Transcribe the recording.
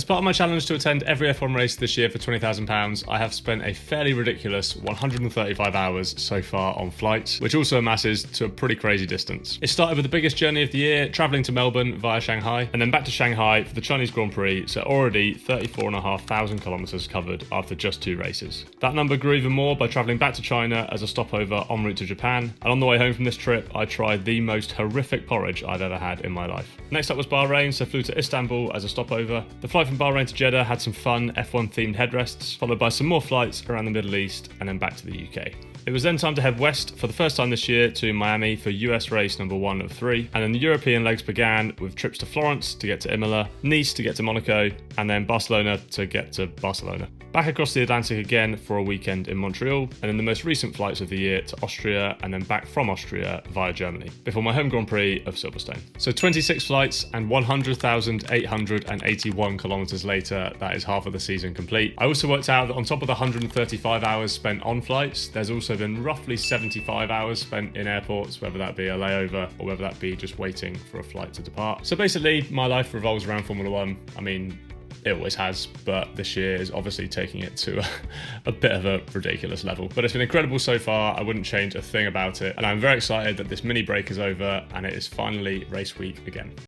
part of my challenge to attend every F1 race this year for £20,000, I have spent a fairly ridiculous 135 hours so far on flights, which also amasses to a pretty crazy distance. It started with the biggest journey of the year, travelling to Melbourne via Shanghai, and then back to Shanghai for the Chinese Grand Prix, so already 34,500 kilometres covered after just 2 races. That number grew even more by travelling back to China as a stopover en route to Japan, and on the way home from this trip, I tried the most horrific porridge I've ever had in my life. Next up was Bahrain, so flew to Istanbul as a stopover. The flight from Bahrain to Jeddah had some fun F1 themed headrests, followed by some more flights around the Middle East and then back to the UK. It was then time to head west for the first time this year to Miami for US race number 1 of 3, and then the European legs began with trips to Florence to get to Imola, Nice to get to Monaco, and then Barcelona to get to Barcelona. Back across the Atlantic again for a weekend in Montreal, and then the most recent flights of the year to Austria and then back from Austria via Germany, before my home Grand Prix of Silverstone. So 26 flights and 100,881 kilometres later, that is half of the season complete. I also worked out that on top of the 135 hours spent on flights, there's also been roughly 75 hours spent in airports, whether that be a layover or whether that be just waiting for a flight to depart. So basically, my life revolves around Formula One. I mean, it always has, but this year is obviously taking it to a bit of a ridiculous level. But it's been incredible so far. I wouldn't change a thing about it. And I'm very excited that this mini break is over and it is finally race week again.